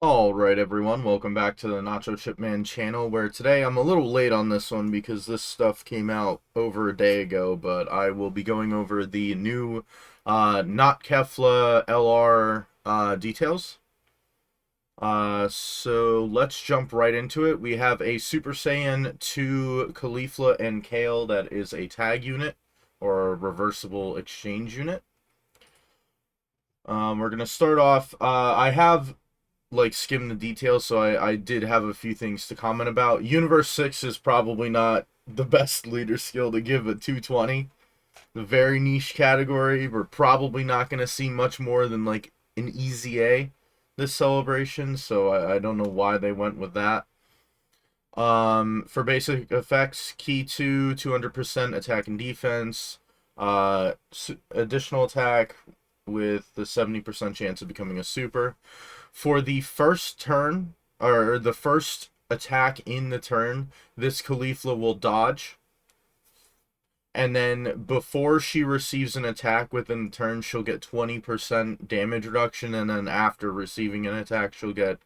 Alright everyone, welcome back to the Nacho Chip Man channel, where today I'm a little late on this one because this stuff came out over a day ago, but I will be going over the new Not Kefla LR details. So let's jump right into it. We have a Super Saiyan 2 Caulifla and Kale that is a tag unit, or a reversible exchange unit. We're going to start off, I have skim the details, so I did have a few things to comment about. Universe 6 is probably not the best leader skill to give a 220. The very niche category. We're probably not going to see much more than like an easy A this celebration, so I don't know why they went with that. For basic effects, key 2, 200% attack and defense, additional attack with the 70% chance of becoming a super. For the first turn, or the first attack in the turn, this Caulifla will dodge. And then before she receives an attack within the turn, she'll get 20% damage reduction. And then after receiving an attack, she'll get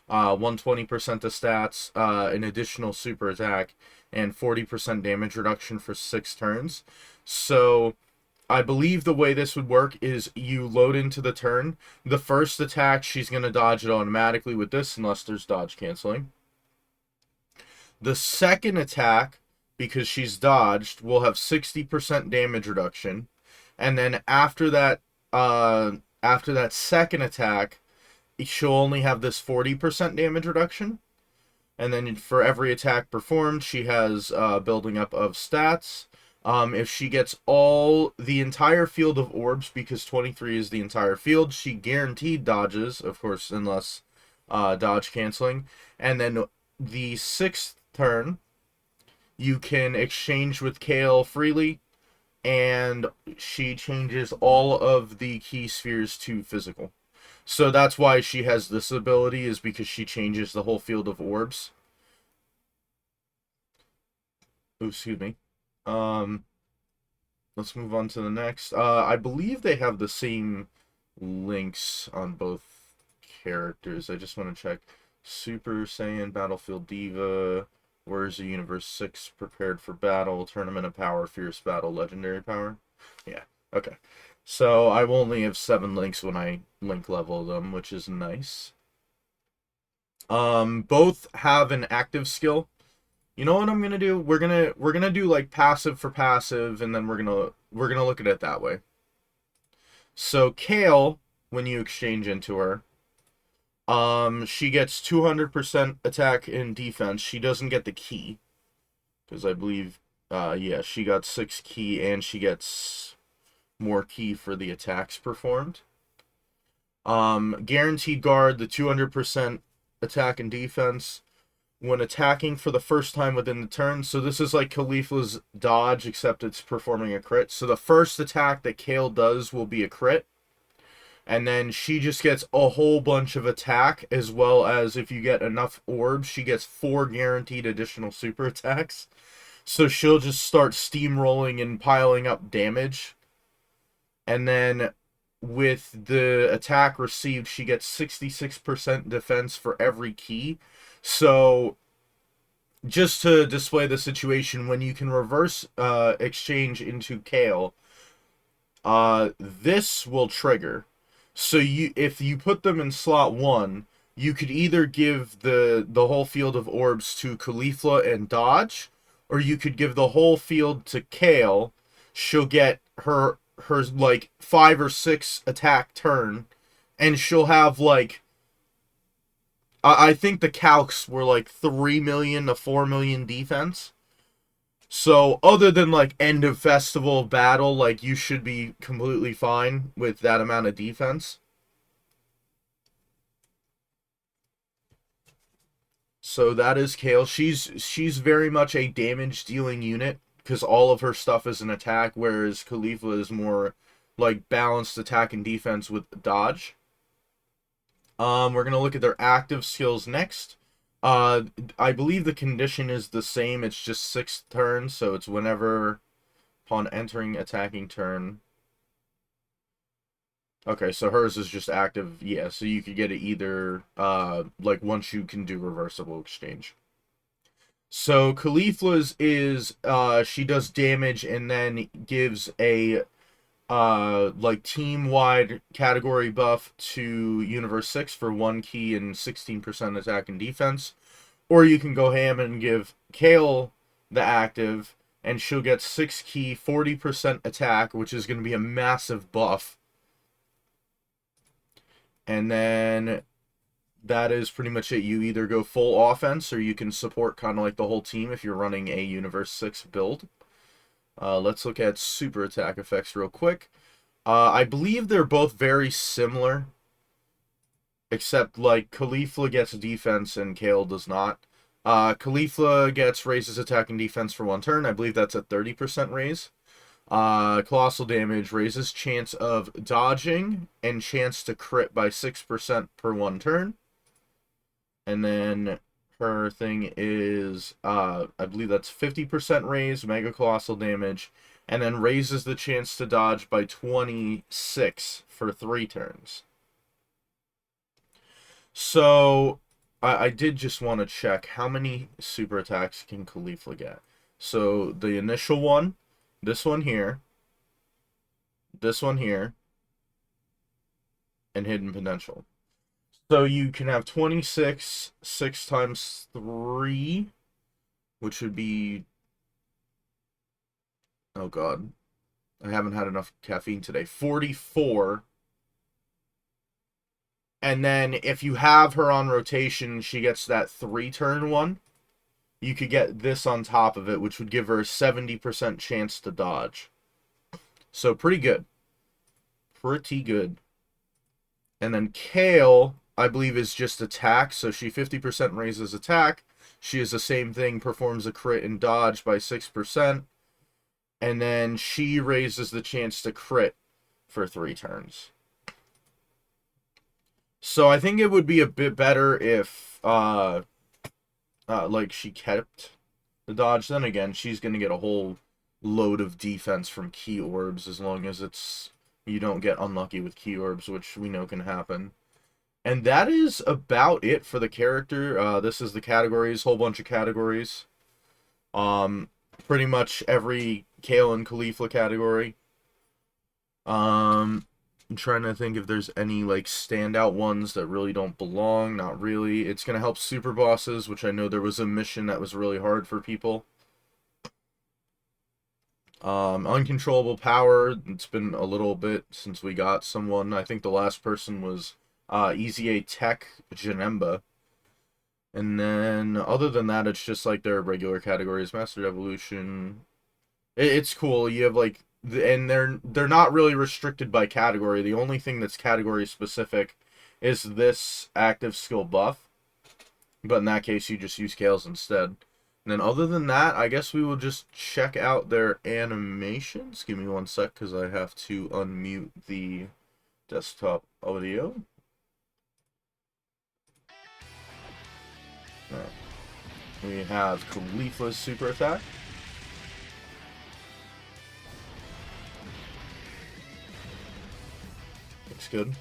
120% of stats, an additional super attack, and 40% damage reduction for 6 turns. So I believe the way this would work is you load into the turn. The first attack, she's going to dodge it automatically with this, unless there's dodge canceling. The second attack, because she's dodged, will have 60% damage reduction. And then after that second attack, she'll only have this 40% damage reduction. And then for every attack performed, she has building up of stats. If she gets the entire field of orbs, because 23 is the entire field, she guaranteed dodges, of course, unless dodge canceling. And then the 6th turn, you can exchange with Kale freely, and she changes all of the key spheres to physical. So that's why she has this ability, is because she changes the whole field of orbs. Ooh, excuse me. Let's move on to the next. I believe they have the same links on both characters. I just want to check. Super Saiyan, Battlefield Diva, Where's the Universe 6, Prepared for Battle, Tournament of Power, Fierce Battle, Legendary Power. Yeah, okay. So I will only have 7 links when I link level them, which is nice. Both have an active skill. You know what I'm gonna do? We're gonna do like passive for passive, and then we're gonna look at it that way. So Kale, when you exchange into her, she gets 200% attack and defense. She doesn't get the key, because I believe, yeah, she got 6 key, and she gets more key for the attacks performed. Guaranteed guard, the 200% attack and defense when attacking for the first time within the turn. So this is like Caulifla's dodge, except it's performing a crit. So the first attack that Kale does will be a crit. And then she just gets a whole bunch of attack, as well as if you get enough orbs, she gets 4 guaranteed additional super attacks. So she'll just start steamrolling and piling up damage. And then with the attack received, she gets 66% defense for every key. So just to display the situation, when you can reverse exchange into Kale, this will trigger. So if you put them in slot 1, you could either give the whole field of orbs to Caulifla and dodge, or you could give the whole field to Kale. She'll get her like 5 or 6 attack turn, and she'll have like, I think the calcs were like 3 million to 4 million defense. So other than like end of festival battle, like you should be completely fine with that amount of defense. So that is Kale. She's very much a damage dealing unit, because all of her stuff is an attack, whereas Caulifla is more like balanced attack and defense with dodge. We're gonna look at their active skills next. I believe the condition is the same. It's just 6 turns, so it's whenever upon entering attacking turn. Okay, so hers is just active. Yeah, so you could get it either, like, once you can do reversible exchange. So Caulifla's is, she does damage and then gives a, like, team-wide category buff to Universe 6 for 1 key and 16% attack and defense. Or you can go ham and give Kale the active, and she'll get 6 key, 40% attack, which is going to be a massive buff. And then that is pretty much it. You either go full offense, or you can support kind of like the whole team if you're running a Universe 6 build. Let's look at super attack effects real quick. I believe they're both very similar, except like Caulifla gets defense and Kale does not. Caulifla gets raises attack and defense for 1 turn. I believe that's a 30% raise. Colossal damage raises chance of dodging and chance to crit by 6% per 1 turn. And then her thing is, I believe that's 50% raise, mega colossal damage, and then raises the chance to dodge by 26 for 3 turns. So, I did just want to check how many super attacks can Caulifla get. So, the initial one, this one here, and hidden potential. So you can have 26, 6 times 3, which would be... Oh god. I haven't had enough caffeine today. 44. And then if you have her on rotation, she gets that 3-turn one. You could get this on top of it, which would give her a 70% chance to dodge. So pretty good. Pretty good. And then Kale, I believe, is just attack. So she 50% raises attack. She is the same thing, performs a crit and dodge by 6%. And then she raises the chance to crit for 3 turns. So I think it would be a bit better if, like, she kept the dodge. Then again, she's going to get a whole load of defense from key orbs as long as you don't get unlucky with key orbs, which we know can happen. And that is about it for the character. This is the categories, whole bunch of categories. Pretty much every Kale and Caulifla category. I'm trying to think if there's any, like, standout ones that really don't belong. Not really. It's going to help super bosses, which I know there was a mission that was really hard for people. Uncontrollable power. It's been a little bit since we got someone. I think the last person was Easy A Tech Janemba. And then, other than that, it's just like their regular categories. Master Evolution. It's cool. You have, like, and they're not really restricted by category. The only thing that's category specific is this active skill buff. But in that case, you just use Kales instead. And then other than that, I guess we will just check out their animations. Give me 1 sec, because I have to unmute the desktop audio. Alright. We have Caulifla's super attack. Looks good.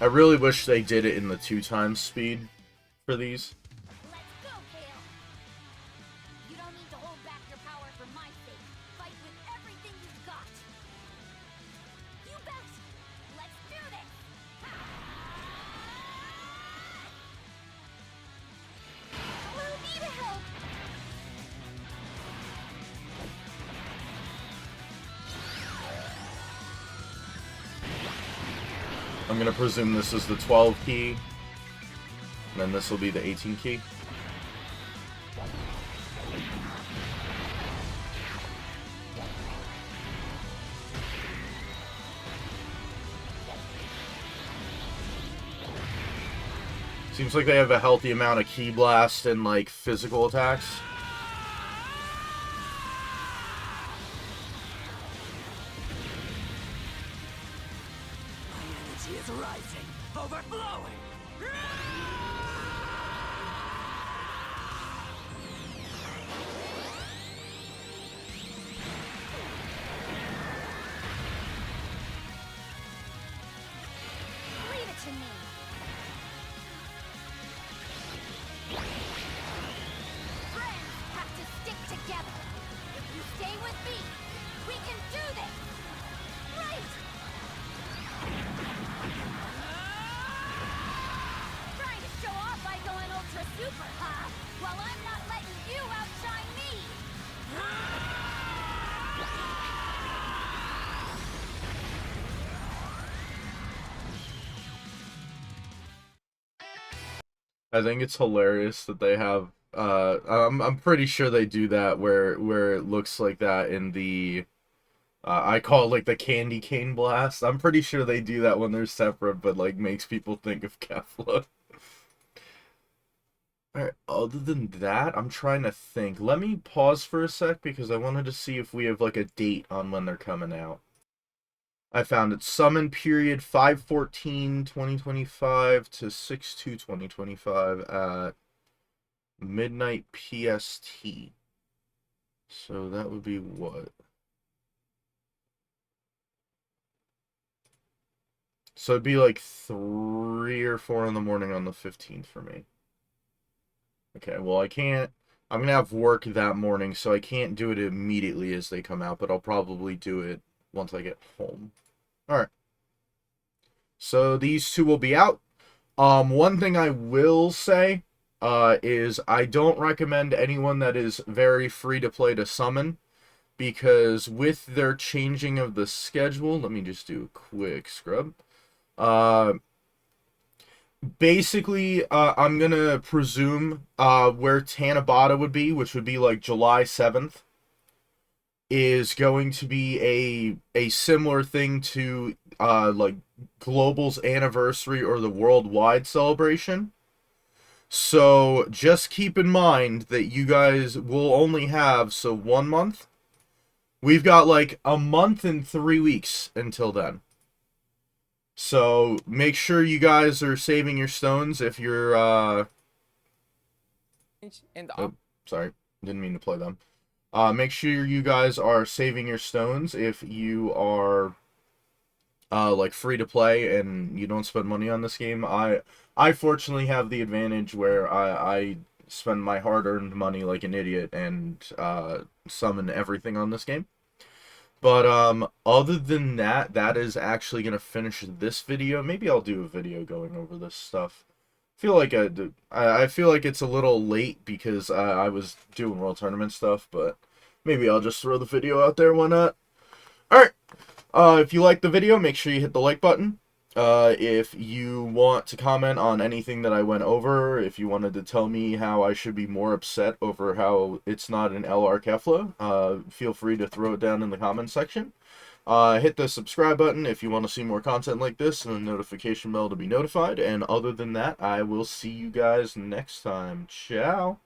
I really wish they did it in the 2 times speed for these. Let's go, Kale! You don't need to hold back your power for my sake. Fight with everything you've got. You bet! Let's do this! We'll need help! I'm going to presume this is the 12 key, and then this will be the 18 key. Seems like they have a healthy amount of key blast and, like, physical attacks. Is rising, overflowing. Well, I'm not letting you outshine me! I think it's hilarious that they have I'm pretty sure they do that where it looks like that in the I call it like the candy cane blast. I'm pretty sure they do that when they're separate, but like makes people think of Kefla. Alright, other than that, I'm trying to think. Let me pause for a sec because I wanted to see if we have like a date on when they're coming out. I found it. Summon period 5/14/2025 to 6/2/2025 at midnight PST. So that would be what? So it'd be like 3 or 4 in the morning on the 15th for me. Okay, well, I can't. I'm gonna have work that morning, so I can't do it immediately as they come out, but I'll probably do it once I get home. Alright. So these two will be out. One thing I will say is I don't recommend anyone that is very free to play to summon, because with their changing of the schedule, let me just do a quick scrub. Basically, I'm gonna presume where Tanabata would be, which would be like July 7th, is going to be a similar thing to like Global's anniversary or the worldwide celebration. So just keep in mind that you guys will only have 1 month. We've got like a month and 3 weeks until then. So make sure you guys are saving your stones if you're And oh, sorry, didn't mean to play them. Make sure you guys are saving your stones if you are like free to play and you don't spend money on this game. I fortunately have the advantage where I spend my hard-earned money like an idiot and summon everything on this game. But other than that, that is actually gonna finish this video. Maybe I'll do a video going over this stuff. I feel like it's a little late because I was doing World Tournament stuff, but maybe I'll just throw the video out there. Why not? All right. If you liked the video, make sure you hit the like button. If you want to comment on anything that I went over, if you wanted to tell me how I should be more upset over how it's not an LR Kefla, feel free to throw it down in the comments section. Hit the subscribe button if you want to see more content like this and the notification bell to be notified. And other than that, I will see you guys next time. Ciao.